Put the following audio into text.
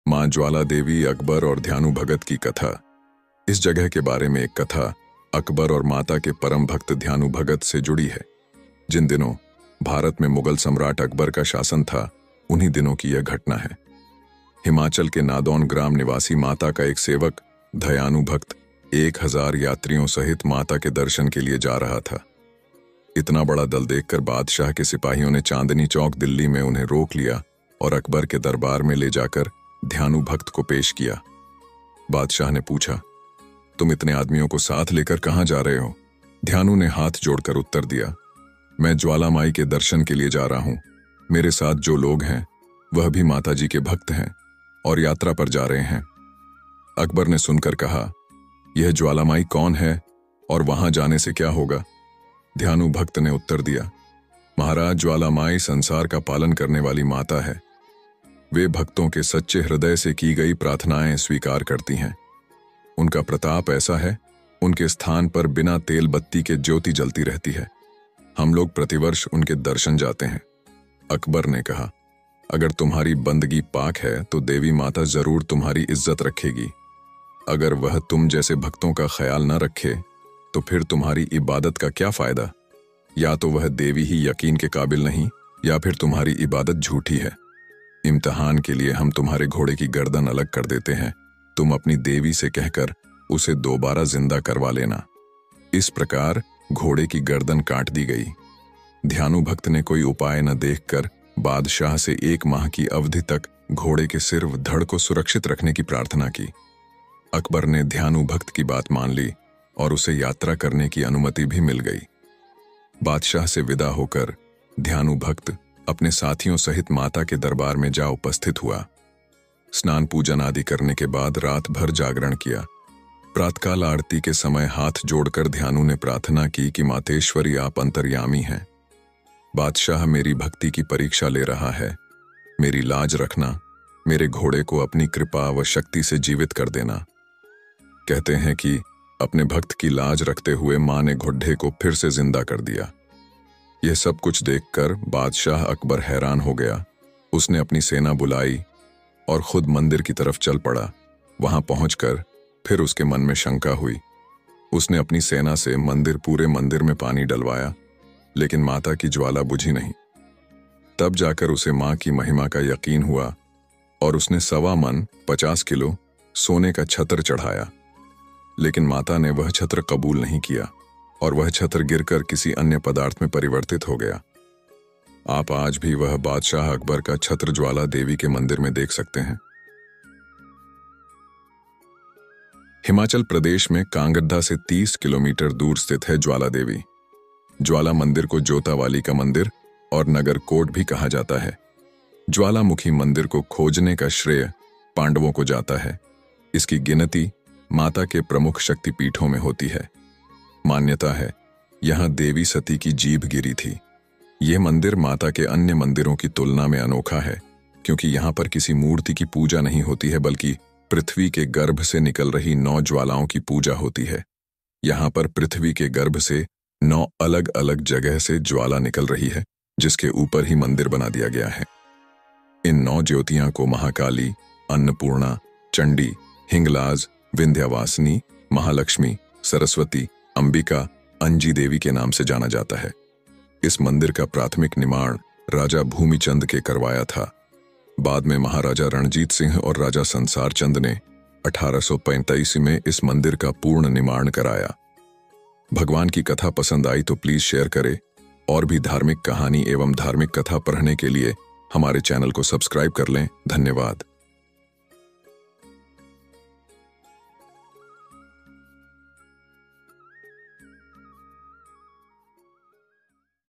माँ ज्वाला देवी, अकबर और ध्यानु भगत की कथा। इस जगह के बारे में एक कथा अकबर और माता के परम भक्त ध्यानु भगत से जुड़ी है। जिन दिनों भारत में मुगल सम्राट अकबर का शासन था, उन्हीं दिनों की यह घटना है। हिमाचल के नादौन ग्राम निवासी माता का एक सेवक ध्यानु भक्त 1000 यात्रियों सहित माता के दर्शन के लिए जा रहा था। इतना बड़ा दल देखकर बादशाह के सिपाहियों ने चांदनी चौक दिल्ली में उन्हें रोक लिया और अकबर के दरबार में ले जाकर ध्यानु भक्त को पेश किया। बादशाह ने पूछा, तुम इतने आदमियों को साथ लेकर कहां जा रहे हो? ध्यानु ने हाथ जोड़कर उत्तर दिया, मैं ज्वाला माई के दर्शन के लिए जा रहा हूं। मेरे साथ जो लोग हैं वह भी माता जी के भक्त हैं और यात्रा पर जा रहे हैं। अकबर ने सुनकर कहा, यह ज्वाला माई कौन है और वहां जाने से क्या होगा? ध्यानु भक्त ने उत्तर दिया, महाराज, ज्वाला माई संसार का पालन करने वाली माता है। वे भक्तों के सच्चे हृदय से की गई प्रार्थनाएं स्वीकार करती हैं। उनका प्रताप ऐसा है, उनके स्थान पर बिना तेल बत्ती के ज्योति जलती रहती है। हम लोग प्रतिवर्ष उनके दर्शन जाते हैं। अकबर ने कहा, अगर तुम्हारी बंदगी पाक है तो देवी माता जरूर तुम्हारी इज्जत रखेगी। अगर वह तुम जैसे भक्तों का ख्याल न रखे तो फिर तुम्हारी इबादत का क्या फायदा? या तो वह देवी ही यकीन के काबिल नहीं, या फिर तुम्हारी इबादत झूठी है। इम्तिहान के लिए हम तुम्हारे घोड़े की गर्दन अलग कर देते हैं। तुम अपनी देवी से कहकर उसे दोबारा जिंदा करवा लेना। इस प्रकार घोड़े की गर्दन काट दी गई। ध्यानु भक्त ने कोई उपाय न देखकर बादशाह से 1 माह की अवधि तक घोड़े के सिर व धड़ को सुरक्षित रखने की प्रार्थना की। अकबर ने ध्यानु भक्त की बात मान ली और उसे यात्रा करने की अनुमति भी मिल गई। बादशाह से विदा होकर ध्यानु भक्त अपने साथियों सहित माता के दरबार में जा उपस्थित हुआ। स्नान पूजन आदि करने के बाद रात भर जागरण किया। प्रातःकाल आरती के समय हाथ जोड़कर ध्यानु ने प्रार्थना की कि मातेश्वरी, आप अंतर्यामी हैं। बादशाह मेरी भक्ति की परीक्षा ले रहा है। मेरी लाज रखना, मेरे घोड़े को अपनी कृपा व शक्ति से जीवित कर देना। कहते हैं कि अपने भक्त की लाज रखते हुए मां ने घोड़े को फिर से जिंदा कर दिया। यह सब कुछ देखकर बादशाह अकबर हैरान हो गया। उसने अपनी सेना बुलाई और खुद मंदिर की तरफ चल पड़ा। वहां पहुंचकर फिर उसके मन में शंका हुई। उसने अपनी सेना से पूरे मंदिर में पानी डलवाया, लेकिन माता की ज्वाला बुझी नहीं। तब जाकर उसे मां की महिमा का यकीन हुआ और उसने 1.25 मन 50 किलो सोने का छत्र चढ़ाया। लेकिन माता ने वह छत्र कबूल नहीं किया और वह छत्र गिरकर किसी अन्य पदार्थ में परिवर्तित हो गया। आप आज भी वह बादशाह अकबर का छत्र ज्वाला देवी के मंदिर में देख सकते हैं। हिमाचल प्रदेश में कांगड्डा से 30 किलोमीटर दूर स्थित है ज्वाला देवी। ज्वाला मंदिर को जोतावाली का मंदिर और नगर कोट भी कहा जाता है। ज्वालामुखी मंदिर को खोजने का श्रेय पांडवों को जाता है। इसकी गिनती माता के प्रमुख शक्तिपीठों में होती है। मान्यता है यहां देवी सती की जीभ गिरी थी। यह मंदिर माता के अन्य मंदिरों की तुलना में अनोखा है, क्योंकि यहां पर किसी मूर्ति की पूजा नहीं होती है, बल्कि पृथ्वी के गर्भ से निकल रही 9 ज्वालाओं की पूजा होती है। यहां पर पृथ्वी के गर्भ से 9 अलग अलग जगह से ज्वाला निकल रही है, जिसके ऊपर ही मंदिर बना दिया गया है। इन 9 ज्योतियां को महाकाली, अन्नपूर्णा, चंडी, हिंगलाज, विंध्यवासिनी, महालक्ष्मी, सरस्वती, अंबिका, अंजी देवी के नाम से जाना जाता है। इस मंदिर का प्राथमिक निर्माण राजा भूमिचंद के करवाया था। बाद में महाराजा रणजीत सिंह और राजा संसार चंद ने 1835 में इस मंदिर का पूर्ण निर्माण कराया। भगवान की कथा पसंद आई तो प्लीज शेयर करें और भी धार्मिक कहानी एवं धार्मिक कथा पढ़ने के लिए हमारे चैनल को सब्सक्राइब कर लें। धन्यवाद।